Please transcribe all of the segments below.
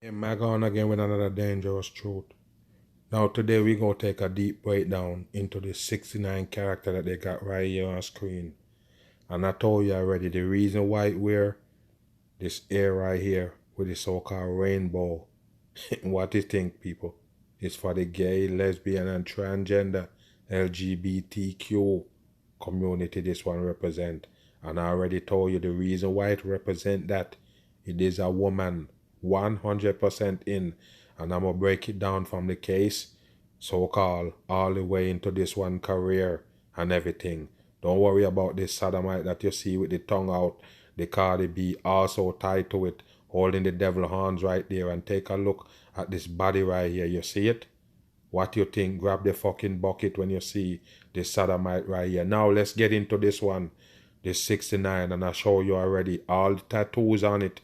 And back on again with another dangerous truth. Now today we gonna take a deep breakdown into the 69 character that they got right here on screen. And I told you already the reason why it wear this air right here with the so-called rainbow. What do you think, people? It's for the gay, lesbian, and transgender LGBTQ community this one represent. And I already told you the reason why it represent that. It is a woman 100% in. And I'm going to break it down from the case, so-called, all the way into this one career and everything. Don't worry about this sodomite that you see with the tongue out. The Cardi B also tied to it, holding the devil horns right there. And take a look at this body right here. You see it? What you think? Grab the fucking bucket when you see this sodomite right here. Now let's get into this one. This 69, and I show you already all the tattoos on it.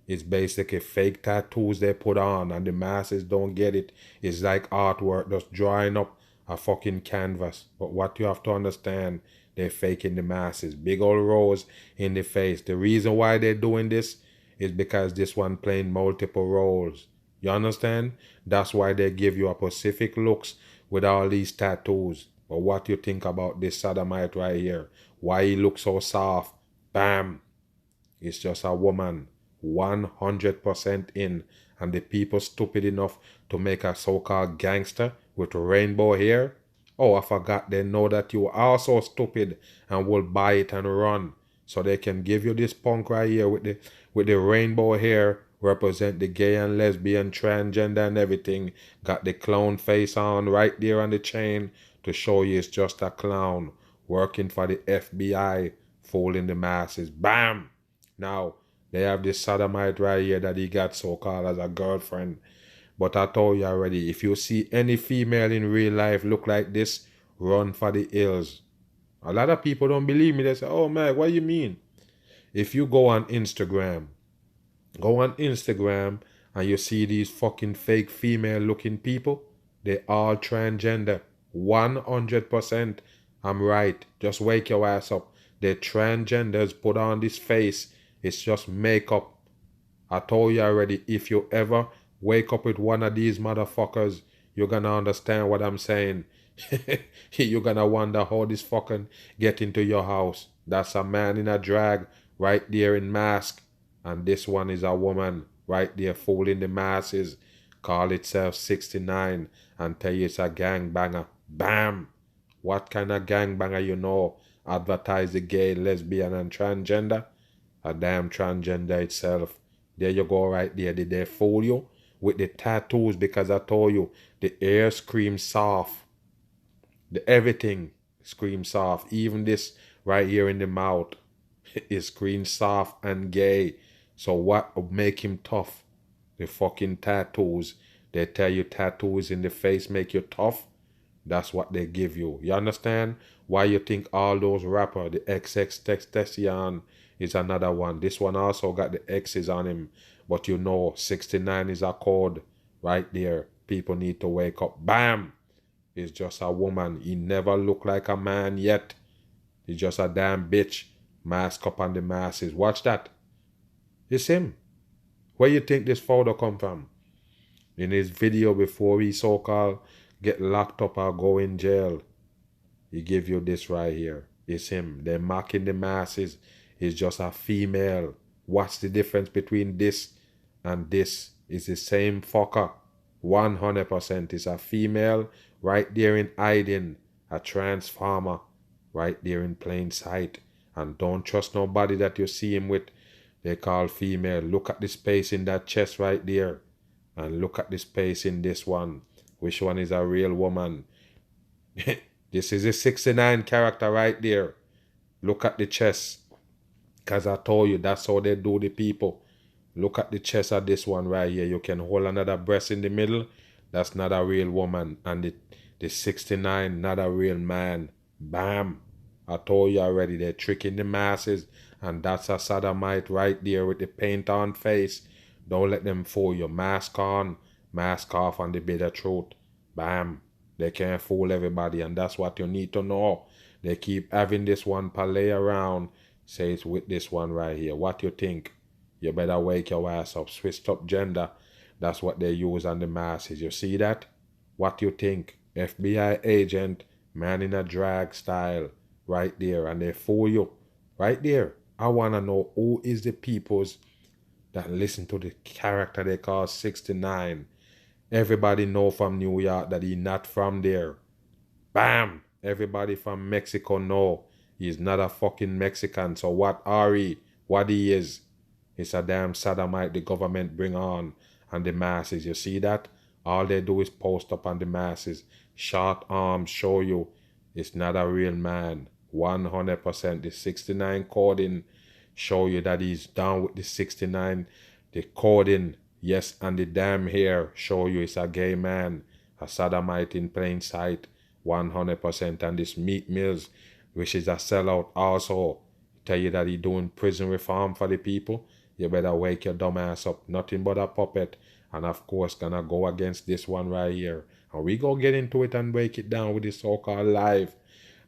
It's basically fake tattoos they put on, and the masses don't get it. It's like artwork just drawing up a fucking canvas. But what you have to understand, they're faking the masses. Big old rose in the face. The reason why they're doing this is because this one playing multiple roles. You understand? That's why they give you a specific looks with all these tattoos. But what you think about this sodomite right here? Why he looks so soft? Bam! It's just a woman. 100% in. And the people stupid enough to make a so-called gangster with rainbow hair. Oh, I forgot they know that you are also stupid and will buy it and run. So they can give you this punk right here with the rainbow hair, represent the gay and lesbian, transgender and everything. Got the clown face on right there on the chain to show you it's just a clown working for the FBI, fooling the masses. Bam! Now, they have this sodomite right here that he got so-called as a girlfriend. But I told you already, if you see any female in real life look like this, run for the hills. A lot of people don't believe me. They say, oh man, what do you mean? If you go on Instagram and you see these fucking fake female looking people, they all transgender. 100%. I'm right. Just wake your ass up. The transgenders put on this face. It's just makeup. I told you already, if you ever wake up with one of these motherfuckers, you're gonna understand what I'm saying. You're gonna wonder how this fucking get into your house. That's a man in a drag right there in mask. And this one is a woman right there fooling the masses. Call itself 69 and tell you it's a gangbanger. Bam! What kind of gangbanger you know? Advertise the gay, lesbian and transgender? A damn transgender itself. There you go right there. Did they fool you? With the tattoos, because I told you, the air screams soft. The everything screams soft. Even this right here in the mouth, it screams soft and gay. So what would make him tough? The fucking tattoos. They tell you tattoos in the face make you tough. That's what they give you. You understand? Why you think all those rappers, the XX is another one. This one also got the X's on him. But you know, 69 is a code right there. People need to wake up. Bam! He's just a woman. He never looked like a man yet. He's just a damn bitch. Mask up on the masses. Watch that. It's him. Where you think this photo come from? In his video before he so-called get locked up or go in jail, he give you this right here. It's him. They're mocking the masses. It's just a female. What's the difference between this and this? It's the same fucker. 100% is a female right there in hiding. A transformer right there in plain sight. And don't trust nobody that you see him with. They call female. Look at the space in that chest right there. And look at the space in this one. Which one is a real woman? This is a 69 character right there. Look at the chest. Because I told you, that's how they do the people. Look at the chest of this one right here. You can hold another breast in the middle. That's not a real woman. And the 69, not a real man. Bam. I told you already, they're tricking the masses. And that's a sodomite right there with the paint on face. Don't let them fool you. Mask on, mask off, and the bitter truth. Bam. They can't fool everybody, and that's what you need to know. They keep having this one parlay around. Say it's with this one right here. What you think? You better wake your ass up. Switched up gender. That's what they use on the masses. You see that? What you think? FBI agent, man in a drag style, right there, and they fool you, right there. I wanna know who is the peoples that listen to the character they call 69. Everybody know from New York that he not from there. Bam! Everybody from Mexico know he's not a fucking Mexican. So what are he? What he is? It's a damn sodomite the government bring on the masses. You see that? All they do is post up on the masses. Short arms show you it's not a real man. 100%. The 69 coding show you that he's down with the 69. The coding, yes, and the damn hair show you it's a gay man. A sodomite in plain sight. 100%. And this Meat Mills, which is a sellout also, tell you that he doing prison reform for the people. You better wake your dumb ass up. Nothing but a puppet. And of course, gonna go against this one right here. And we go get into it and break it down with the so-called live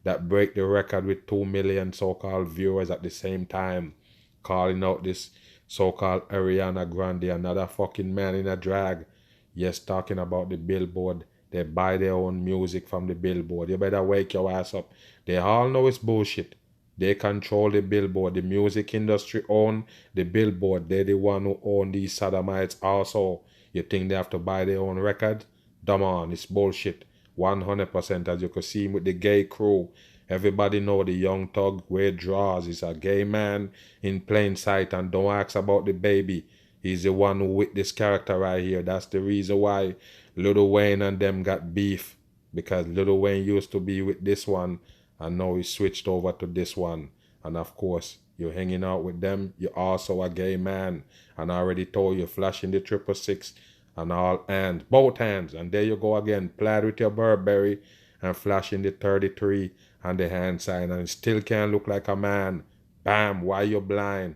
that break the record with 2 million so-called viewers at the same time. Calling out this so-called Ariana Grande, another fucking man in a drag. Yes, talking about the Billboard. They buy their own music from the Billboard. You better wake your ass up. They all know it's bullshit. They control the Billboard. The music industry own the Billboard. They're the one who own these sodomites also. You think they have to buy their own record? Dumb on, it's bullshit. 100%, as you can see with the gay crew. Everybody know the young thug wear draws. He's a gay man in plain sight, and don't ask about the baby. He's the one who with this character right here. That's the reason why Lil Wayne and them got beef. Because Lil Wayne used to be with this one, and now he switched over to this one. And of course, you're hanging out with them, you're also a gay man. And I already told you, flashing the 666 and all hands, both hands. And there you go again, plaid with your Burberry and flashing the 33 and the hand sign, and still can't look like a man. Bam, why you blind?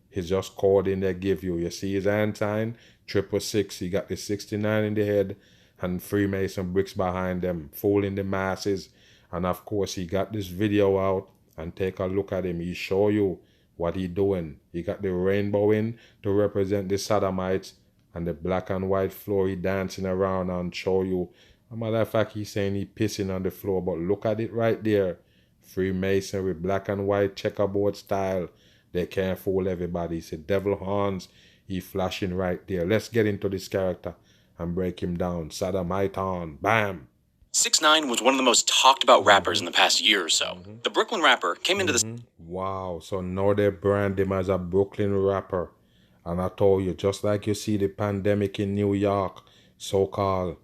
He's just coding they give you. You see his hand sign, 666. He got the 69 in the head and Freemason bricks behind them, fooling the masses. And of course, he got this video out, and take a look at him. He show you what he doing. He got the rainbow in to represent the sodomites, and the black and white floor he dancing around and show you. As a matter of fact, he's saying he pissing on the floor, but look at it right there. Freemason with black and white checkerboard style. They can't fool everybody. It's a devil horns. He flashing right there. Let's get into this character and break him down. Sodomite on. Bam. 6ix9ine was one of the most talked about rappers in the past year or so. The Brooklyn rapper came into this. Wow, so now they brand him as a Brooklyn rapper. And I told you, just like you see the pandemic in New York, so-called,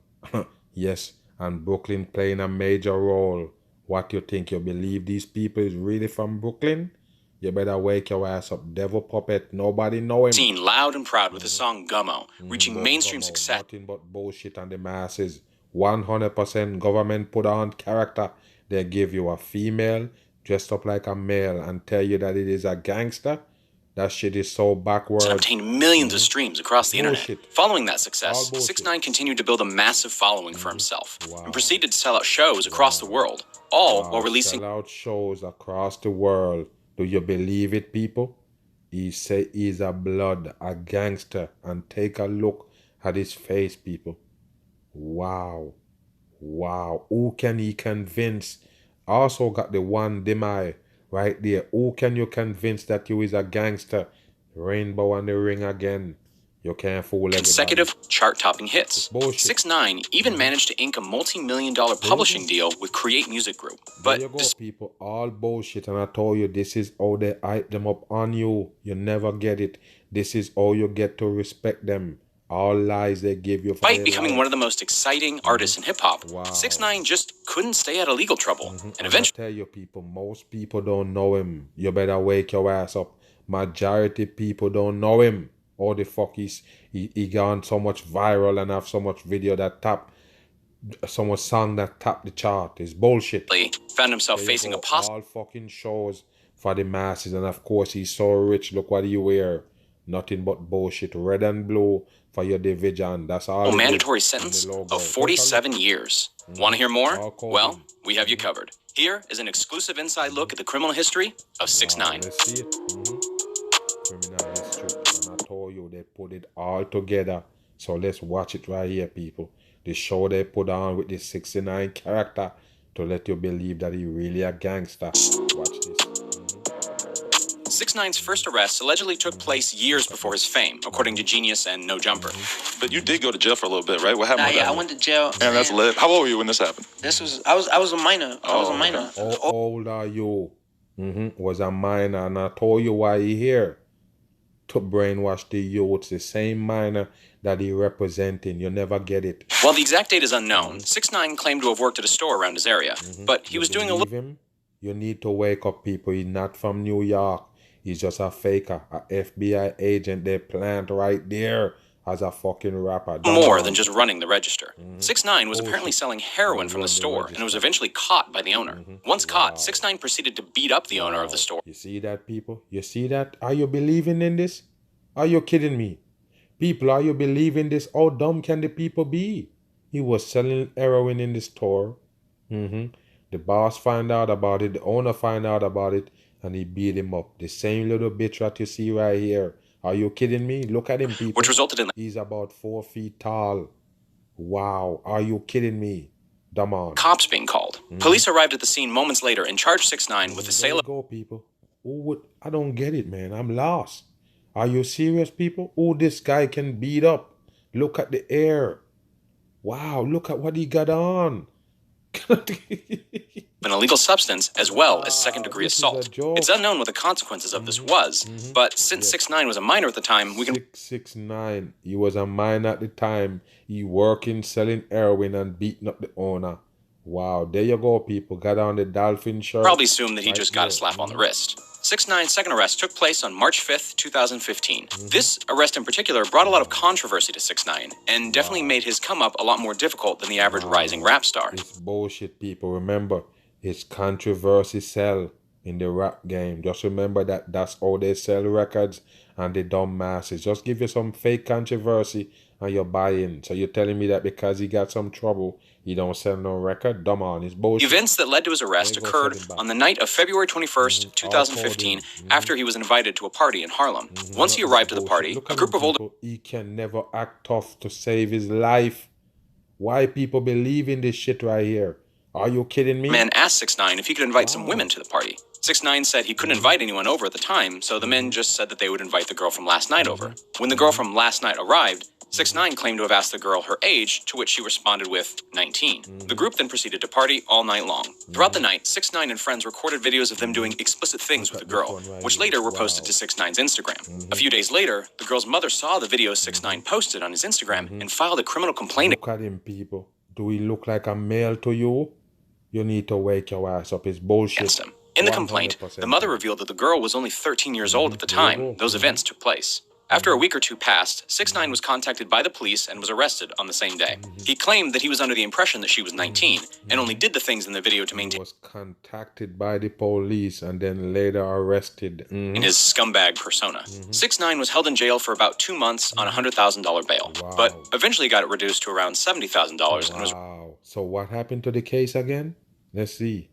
yes, and Brooklyn playing a major role. What you think? You believe these people is really from Brooklyn? You better wake your ass up, devil puppet. Nobody know him. Seen loud and proud with his song Gummo, reaching mainstream success. Nothing but bullshit on the masses. 100% government put on character. They give you a female dressed up like a male and tell you that it is a gangster. That shit is so backwards. And obtained millions of streams across the internet. Following that success, 6ix9ine continued to build a massive following for himself and proceeded to sell out shows across the world, all while releasing. Sell out shows across the world. Do you believe it, people? He say he's a blood, a gangster, and take a look at his face, people. Wow. Wow. Who can he convince? Also got the one demi right there. Who can you convince that you is a gangster? Rainbow on the ring again. You can't fool everybody. Consecutive chart-topping hits. 6ix9ine even managed to ink a multi-million-dollar publishing deal with Create Music Group. But there you go, people. All bullshit. And I told you, this is how they hype them up on you. You never get it. This is how you get to respect them. All lies they give you. Despite becoming one of the most exciting artists in hip-hop, 6ix9ine just couldn't stay out of legal trouble. And eventually... I tell you, people, most people don't know him. You better wake your ass up. Majority people don't know him. How the fuck he gone so much viral and have so much video that tap, so much song that tap the chart. It's bullshit. Found himself facing a all fucking shows for the masses, and of course he's so rich. Look what he wear. Nothing but bullshit. Red and blue for your division. That's all. A mandatory sentence of 47 years. Want to hear more? Well, we have you covered. Here is an exclusive inside look at the criminal history of 6ix9ine. Let's see it. Criminal history. And I told you, they put it all together So let's watch it right here, people. The show they put on with this 6ix9ine character to let you believe that he really a gangster. Watch this. 6ix9ine's first arrest allegedly took place years before his fame, according to Genius and No Jumper. But you did go to jail for a little bit, right? What happened with that? Yeah, I went to jail. And that's lit. How old were you when this happened? I was a minor. I was a minor. How old are you? Was a minor, and I told you why he here. To brainwash the youths, the same minor that he representing. You never get it. While the exact date is unknown, 6ix9ine claimed to have worked at a store around his area, but he was doing a little... You need to wake up, people. He's not from New York. He's just a faker, a FBI agent they plant right there as a fucking rapper. More than just running the register. 6ix9ine was apparently selling heroin from the store and was eventually caught by the owner. Once caught, 6ix9ine proceeded to beat up the owner of the store. You see that, people? You see that? Are you believing in this? Are you kidding me? People, are you believing this? How dumb can the people be? He was selling heroin in the store. The boss find out about it. The owner find out about it. And he beat him up. The same little bitch that you see right here. Are you kidding me? Look at him, people. Which resulted in... He's about 4 feet tall. Wow. Are you kidding me? Come on. Cops being called. Police arrived at the scene moments later and charged 6ix9ine with the sale of... Go, people. I don't get it, man. I'm lost. Are you serious, people? This guy can beat up. Look at the air. Wow. Look at what he got on. an illegal substance as well as second-degree assault. It's unknown what the consequences of this was, but since 6ix9ine was a minor at the time, we can... 6ix9ine, he was a minor at the time. He working, selling heroin and beating up the owner. Wow, there you go, people. Got on the dolphin shirt. Probably assume that he just got a slap on the wrist. 6ix9ine's second arrest took place on March 5th, 2015. This arrest in particular brought a lot of controversy to 6ix9ine and definitely made his come up a lot more difficult than the average rising rap star. It's bullshit, people. Remember, it's controversy sell in the rap game. Just remember that that's how they sell records and the dumb masses. Just give you some fake controversy and you're buying. So you're telling me that because he got some trouble, he don't sell no record? Dumb on, it's bullshit. The events that led to his arrest occurred on the night of February 21st, 2015, after he was invited to a party in Harlem. Once he arrived at the party, a group of older... He can never act tough to save his life. Why people believe in this shit right here? Are you kidding me? Men asked 6ix9ine if he could invite some women to the party. 6ix9ine said he couldn't invite anyone over at the time, so the men just said that they would invite the girl from last night over. When the girl from last night arrived, 6ix9ine claimed to have asked the girl her age, to which she responded with 19. The group then proceeded to party all night long. Throughout the night, 6ix9ine and friends recorded videos of them doing explicit things with the girl, which later were posted to 6ix9ine's Instagram. A few days later, the girl's mother saw the videos 6ix9ine posted on his Instagram and filed a criminal complaint. Look at him, people. Do he look like a male to you? You need to wake your ass up. It's bullshit. Against him. In the complaint, the mother revealed that the girl was only 13 years old at the time those events took place. After a week or two passed, 6ix9ine was contacted by the police and was arrested on the same day. He claimed that he was under the impression that she was 19 and only did the things in the video to maintain... He was contacted by the police and then later arrested. In his scumbag persona. 6ix9ine was held in jail for about 2 months on a $100,000 bail, but eventually got it reduced to around $70,000 and was... So what happened to the case again? Let's see.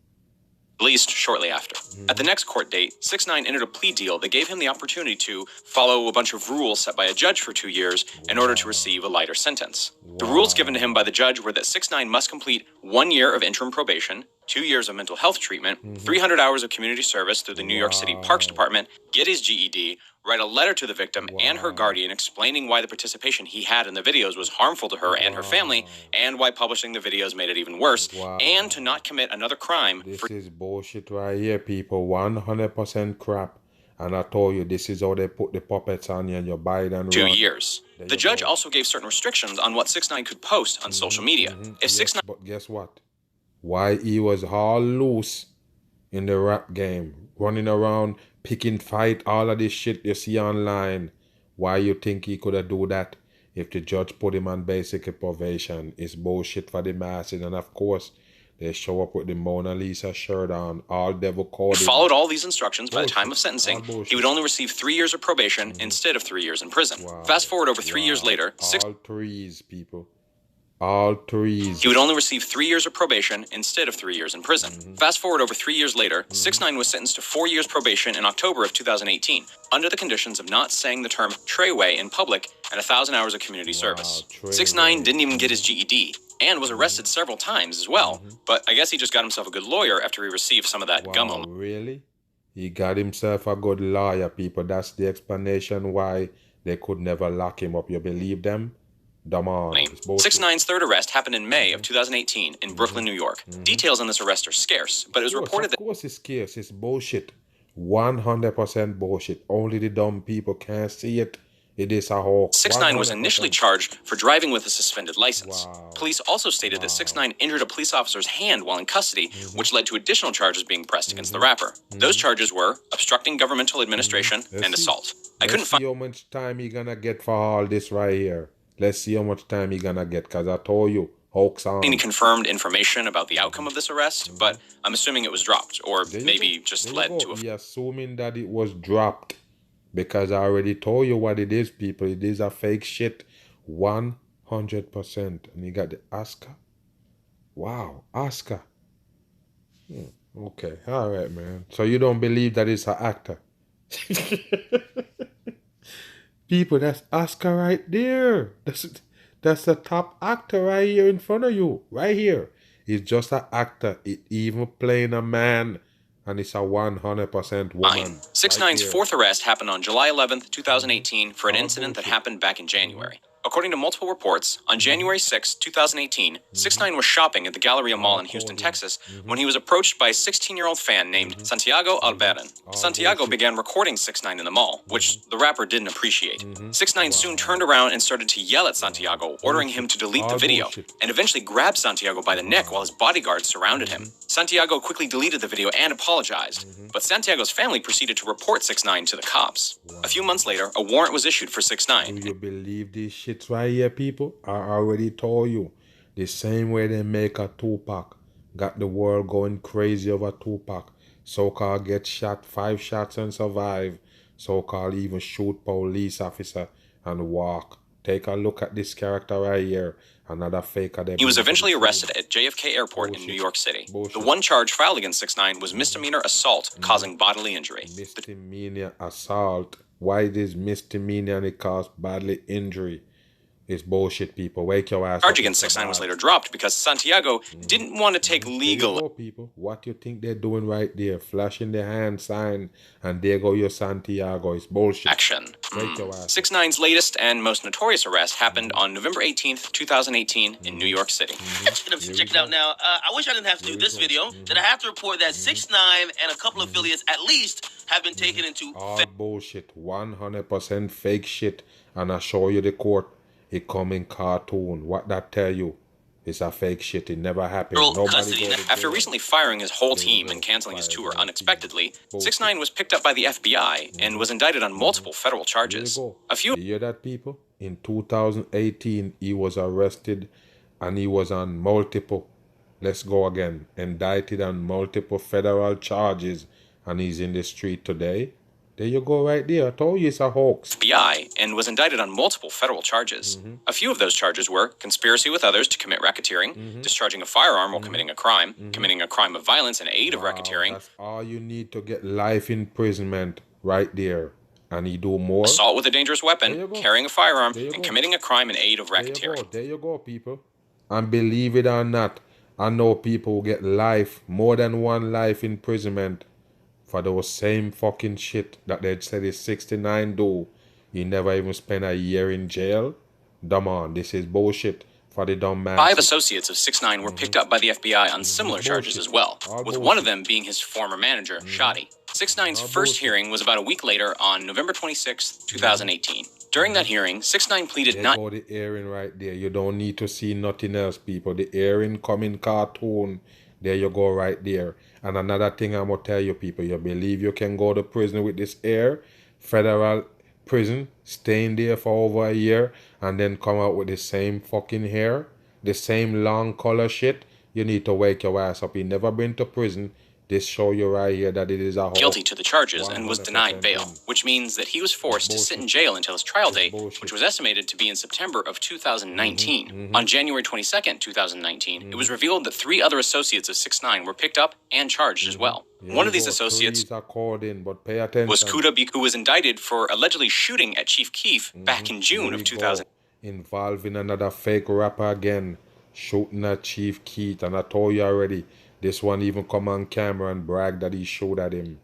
Released shortly after. At the next court date, 6ix9ine entered a plea deal that gave him the opportunity to follow a bunch of rules set by a judge for 2 years in order to receive a lighter sentence. The rules given to him by the judge were that 6ix9ine must complete 1 year of interim probation, 2 years of mental health treatment, 300 hours of community service through the New York City Parks Department, get his GED, write a letter to the victim and her guardian explaining why the participation he had in the videos was harmful to her and her family, and why publishing the videos made it even worse, and to not commit another crime. This is bullshit right here, people. 100% crap. And I told you, this is how they put the puppets on you and you buy it and 2 years. The judge also gave certain restrictions on what 6ix9ine could post on social media. If 6ix9ine... But guess what? Why he was all loose in the rap game, running around, picking fight, all of this shit you see online. Why you think he could have do that if the judge put him on basic probation? It's bullshit for the masses. And of course, they show up with the Mona Lisa shirt on, all devil coded. Followed all these instructions by the time of sentencing. He would only receive 3 years of probation instead of 3 years in prison. Fast forward over 3 years later, all threes, people. All threes. He would only receive 3 years of probation instead of 3 years in prison. Fast forward over 3 years later, 6ix9ine was sentenced to 4 years probation in October of 2018, under the conditions of not saying the term treyway in public and 1,000 hours of community service. 6ix9ine didn't even get his GED, and was arrested several times as well, but I guess he just got himself a good lawyer after he received some of that gummo. Really? He got himself a good lawyer, people. That's the explanation why they could never lock him up. You believe them? Dumb on. 6ix9ine's third arrest happened in May of 2018 in Brooklyn, New York. Details on this arrest are scarce, but it was reported that... Of course it's scarce. It's bullshit. 100% bullshit. Only the dumb people can't see it. It is a whole... 6ix9ine was initially charged for driving with a suspended license. Police also stated that 6ix9ine injured a police officer's hand while in custody, which led to additional charges being pressed against the rapper. Those charges were obstructing governmental administration and assault. I couldn't find... Let's see how much time he gonna get for all this right here. Let's see how much time he gonna get, because I told you, hoax on. Any confirmed information about the outcome of this arrest, but I'm assuming it was dropped, or maybe just led to a... We're assuming that it was dropped, because I already told you what it is, people. It is a fake shit. 100%. And you got the Oscar. Wow, Oscar. Okay, all right, man. So you don't believe that it's an actor? People, that's Oscar right there. That's the top actor right here in front of you. Right here. He's just an actor. It even playing a man. And it's a 100% woman. 6ix9ine's fourth arrest happened on July 11th, 2018 for an incident that happened back in January. According to multiple reports, on January 6, 2018, 6ix9ine was shopping at the Galleria Mall in Houston, Texas, when he was approached by a 16-year-old fan named Santiago Alberin. Santiago began recording 6ix9ine in the mall, which the rapper didn't appreciate. 6ix9ine soon turned around and started to yell at Santiago, ordering him to delete the video, and eventually grabbed Santiago by the neck while his bodyguards surrounded him. Santiago quickly deleted the video and apologized, but Santiago's family proceeded to report 6ix9ine to the cops. A few months later, a warrant was issued for 6ix9ine. Do you believe this shit right here, people? I already told you. The same way they make a Tupac. Got the world going crazy over Tupac. So-called get shot 5 shots and survive. So-called even shoot police officer and walk. Take a look at this character right here. Another faker. He was eventually arrested at JFK Airport in New York City. The one charge filed against 6ix9ine was misdemeanor assault causing bodily injury. Misdemeanor assault. Why this misdemeanor and it caused bodily injury? It's bullshit, people. Wake your ass up. Charge against 6ix9ine was later dropped because Santiago didn't want to take legal... There you go, people. What you think they're doing right there? Flashing their hand sign, and there go your Santiago. It's bullshit. Action. Wake your ass up. 6ix9ine's latest and most notorious arrest happened on November 18th, 2018 in New York City. Check it out now. I wish I didn't have to do this video. That I have to report that 6ix9ine and a couple of affiliates at least have been taken into... All bullshit. 100% fake shit. And I show you the court. It come in cartoon. What that tell you? It's a fake shit. It never happened. After recently firing his whole team and canceling his tour unexpectedly, 6ix9ine was picked up by the FBI and was indicted on multiple federal charges. You hear that, people? In 2018, he was arrested and he was on multiple, let's go again, indicted on multiple federal charges, and he's in the street today. There you go right there. I told you it's a hoax. FBI and was indicted on multiple federal charges. A few of those charges were conspiracy with others to commit racketeering, discharging a firearm while committing a crime, committing a crime of violence in aid of racketeering. That's all you need to get life imprisonment right there. And he do more. Assault with a dangerous weapon, carrying a firearm, and committing a crime in aid of racketeering. There you go, people. And believe it or not, I know people who get life, more than one life imprisonment for those same fucking shit that they said is 6ix9ine do. He never even spent a year in jail. Dumb on, this is bullshit for the dumb man. 5 associates of 6ix9ine were picked up by the FBI on similar charges as well, with one of them being his former manager, Shotty. 6ix9ine's first hearing was about a week later on November 26, 2018. During that hearing, 6ix9ine pleaded not... There you go, the hearing right there. You don't need to see nothing else, people. The hearing come in cartoon. There you go right there. And another thing I'm going to tell you, people, you believe you can go to prison with this hair, federal prison, stay in there for over a year, and then come out with the same fucking hair, the same long color shit? You need to wake your ass up. You never been to prison. This show you right here that it is a whole guilty to the charges and was denied 100% bail, which means that he was forced to sit in jail until his trial date, which was estimated to be in September of 2019. On January 22nd, 2019, it was revealed that 3 other associates of 6ix9ine were picked up and charged as well. One of these associates but pay attention. was Kuda B, who was indicted for allegedly shooting at Chief Keef back in June of 2000. Involving another fake rapper again, shooting at Chief Keef, and I told you already, this one even come on camera and brag that he shot at him.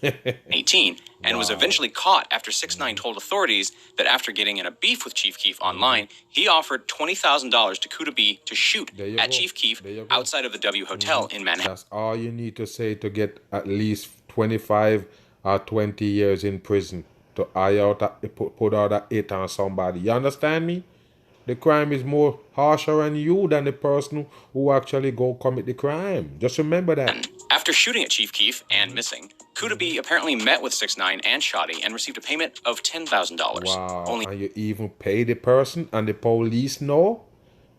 18, and was eventually caught after 6ix9ine told authorities that after getting in a beef with Chief Keef online, he offered $20,000 to Kuda B to shoot at Chief Keef outside of the W Hotel in Manhattan. That's all you need to say to get at least 25 or 20 years in prison, to put out a hit on somebody. You understand me? The crime is more harsher on you than the person who actually go commit the crime. Just remember that. After shooting at Chief Keef and missing, Kuda B apparently met with 6ix9ine and Shotty and received a payment of $10,000. Wow. And you even pay the person and the police know?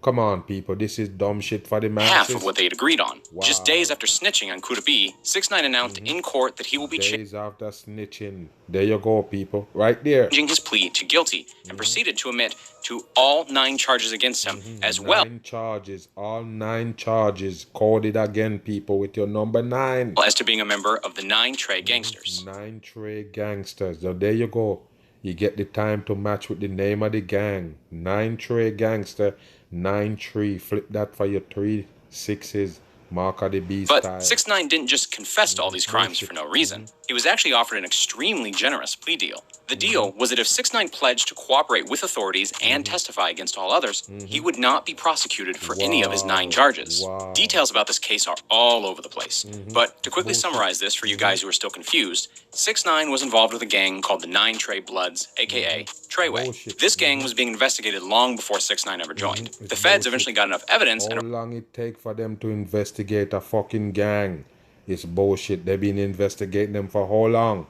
Come on, people. This is dumb shit for the masses. Half of what they'd agreed on. Just days after snitching on Kuda B, 6ix9ine announced in court that he will be days after snitching. There you go, people. Right there. Changing his plea to guilty and proceeded to admit to all 9 charges against him as well. 9 charges. All 9 charges. Coded again, people, with your number 9. As to being a member of the 9 Trey Gangsters. 9 Trey Gangsters. So there you go. You get the time to match with the name of the gang. 9 Trey Gangster. 9-3, flip that for your 3 6s, Mark of the Beast. But 6ix9ine didn't just confess to all these crimes for no reason. He was actually offered an extremely generous plea deal. The deal was that if 6ix9ine pledged to cooperate with authorities and testify against all others, he would not be prosecuted for any of his 9 charges. Details about this case are all over the place. But to quickly summarize this for you guys who are still confused, 6ix9ine was involved with a gang called the 9 Trey Bloods, aka Treyway. This gang was being investigated long before 6ix9ine ever joined. The feds eventually got enough evidence. How long it take for them to investigate a fucking gang? It's bullshit. They've been investigating them for how long?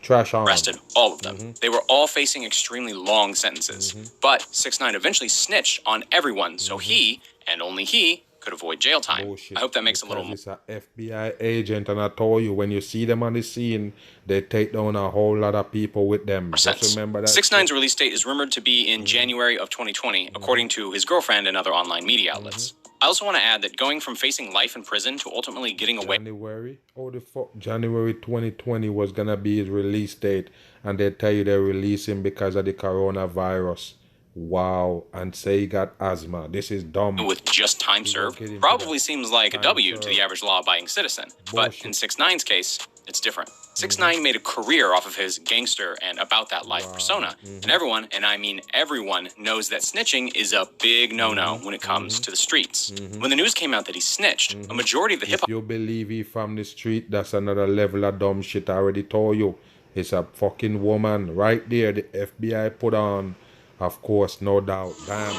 Trash on. Arrested all of them. They were all facing extremely long sentences. But 6ix9ine eventually snitched on everyone, so he, and only he, could avoid jail time. Bullshit. I hope that makes a little more sense. It's an FBI agent, and I told you, when you see them on the scene, they take down a whole lot of people with them. Just remember that. 6ix9ine's release date is rumored to be in January of 2020, according to his girlfriend and other online media outlets. I also want to add that going from facing life in prison to ultimately getting away. January? Oh, the fuck. January 2020 was going to be his release date. And they tell you they release him because of the coronavirus. Wow. And say he got asthma. This is dumb. With just time served probably seems like a W to the average law-abiding citizen. But in 6ix9ine's case, it's different. 6ix9ine made a career off of his gangster and about that life persona. And everyone, and I mean everyone, knows that snitching is a big no-no when it comes to the streets. When the news came out that he snitched, a majority of the hip-hop... If you believe he from the street, that's another level of dumb shit. I already told you. It's a fucking woman right there. The FBI put on, of course, no doubt. Damn.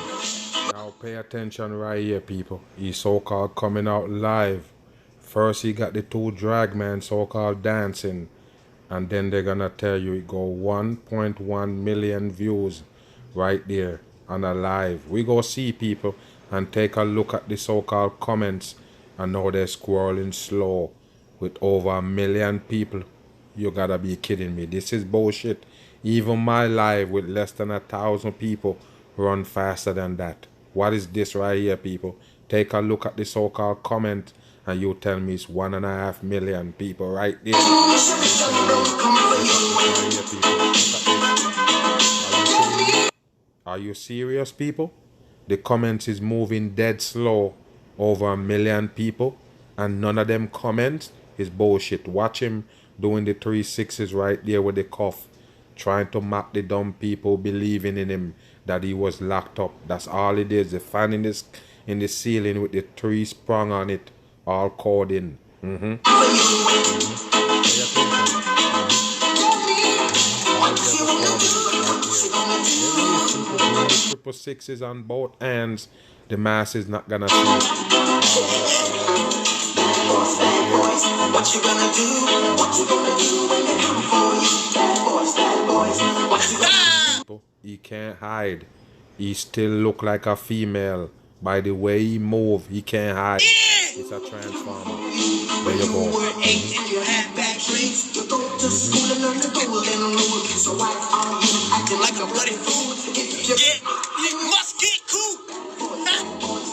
Now pay attention right here, people. He's so-called coming out live. First, he got the 2 drag men so-called dancing. And then they're going to tell you it go 1.1 million views right there on a live. We go see people and take a look at the so-called comments and how they're scrolling slow with over 1 million people. You got to be kidding me. This is bullshit. Even my live with less than 1,000 people run faster than that. What is this right here, people? Take a look at the so-called comment and you tell me it's 1.5 million people right there. Are you serious, people? The comments is moving dead slow. Over 1 million people and none of them comments is bullshit. Watch him doing the 3 6s right there with the cuff, trying to mock the dumb people believing in him that he was locked up. That's all it is. The fan in the ceiling with the 3 sprung on it, all called in. Triple 6s on both ends. The mass is not gonna see it. What you gonna do? What you gonna do when they come for you? Bad boys. He can't hide. He still look like a female. By the way he move, he can't hide. It's a transformer. There you go. Like a bloody fool. Yeah, you must get cool.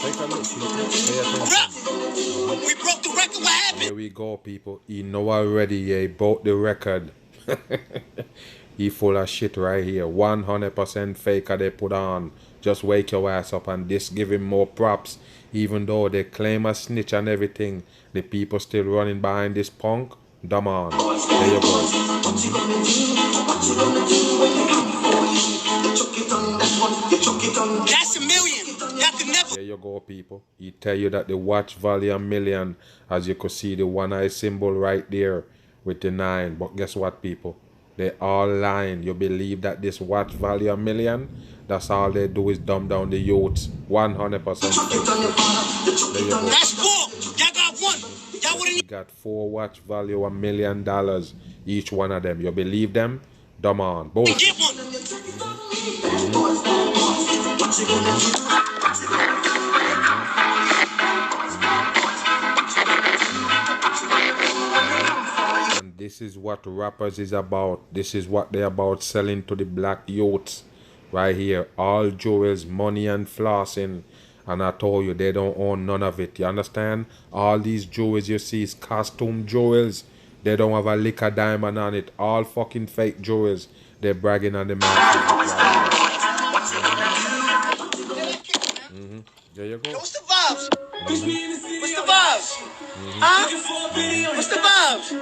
Take a look, people. Pay attention. We broke the record. What happened? Here we go, people. He know already, yeah, he broke the record. He full of shit right here. 100% faker they put on. Just wake your ass up and this give him more props. Even though they claim a snitch and everything, the people still running behind this punk. Dumb on. There you go. That's a million. That could never. There you go, people. He tell you that the watch value a million. As you could see, the one eye symbol right there with the 9. But guess what, people? They all lying. You believe that this watch value a million? That's all they do is dumb down the youths. 100%. There you go. That's 4. Y'all got 1. Y'all wouldn't. You got 4 watch value $1 million. Each one of them. You believe them? Dumb on. Both. Get one. And this is what rappers is about. This is what they're about, selling to the black youths. Right here. All jewels, money and flossing. And I told you, they don't own none of it. You understand? All these jewels you see is costume jewels. They don't have a lick of diamond on it. All fucking fake jewels. They're bragging on the masses. There you go. What's the vibes? What's the vibes? Huh? What's the vibes?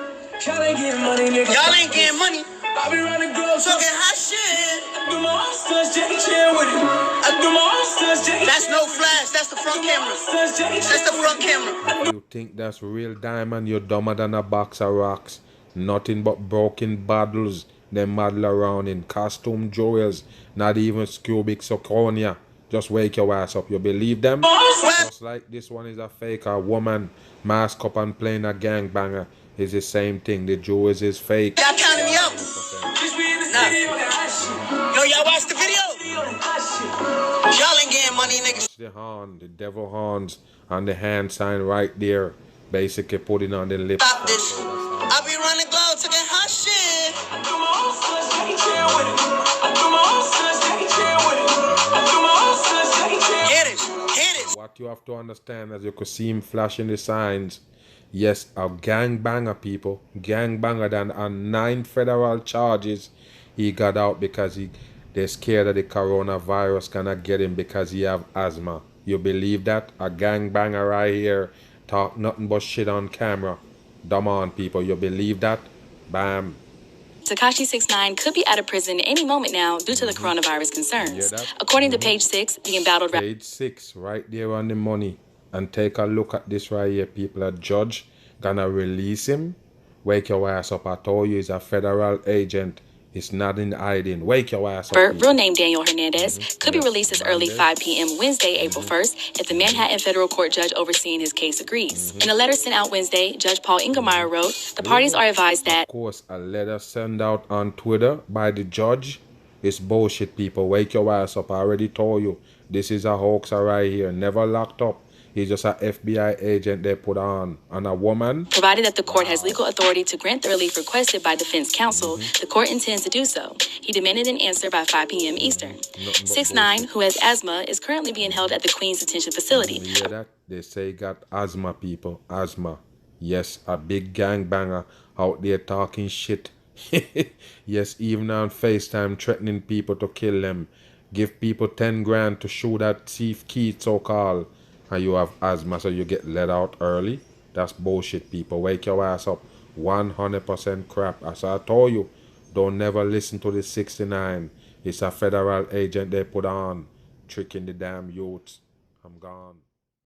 Y'all ain't getting money, nigga. Y'all ain't getting money. I be running girls talking hot shit. I do my own stunts, Jackie Chan with it. I do my own stunts, Jackie. That's no flash. That's the front camera. That's the front camera. You think that's real diamond? You're dumber than a box of rocks. Nothing but broken bottles. They muddle around in costume jewels. Not even cubic zirconia. Just wake your ass up. You believe them? Just like this one is a fake. A woman mask up and playing a gangbanger is the same thing. The jewels is fake. Y'all counting me out. Nah. Yo, y'all watch the video? Y'all ain't getting money, niggas. The horn, the devil horns, and the hand sign right there. Basically putting on the lips. Stop this. I be running glow to get hot shit. I do my own stunts, Jackie Chan with it. I do my own stunts, Jackie Chan with it. I do my own stunts, Jackie Chan. Hit it. Hit it. What you have to understand, as you could see him flashing the signs, yes, a gangbanger, people. Gangbanger than on 9 federal charges. He got out because they're scared that the coronavirus gonna get him because he have asthma. You believe that? A gangbanger right here talk nothing but shit on camera. Dumb on, people. You believe that? Bam. Tekashi 6Ix9Ine could be out of prison any moment now due to the coronavirus concerns. According to Page 6, the embattled rapper. Page 6, right there on the money. And take a look at this right here, people. A judge gonna release him. Wake your ass up. I told you he's a federal agent. It's not in hiding. Wake your ass up. Real name Daniel Hernandez could be released as early 5 p.m. Wednesday, April 1st, if the Manhattan federal court judge overseeing his case agrees. In a letter sent out Wednesday, Judge Paul Ingemeyer wrote, the parties are advised that... Of course, a letter sent out on Twitter by the judge. It's bullshit, people. Wake your ass up. I already told you. This is a hoaxer right here. Never locked up. He's just an FBI agent they put on a woman. Provided that the court has legal authority to grant the relief requested by defense counsel, the court intends to do so. He demanded an answer by 5 p.m. Eastern. 6ix9ine, who has asthma, is currently being held at the Queens Detention Facility. You hear that? They say he got asthma, people. Asthma. Yes, a big gangbanger out there talking shit. Yes, even on FaceTime threatening people to kill them. Give people 10 grand to shoot at Chief Keith, so-called. And you have asthma, so you get let out early. That's bullshit, people. Wake your ass up. 100% crap. As I told you, don't never listen to the 69. It's a federal agent they put on, tricking the damn youths. I'm gone.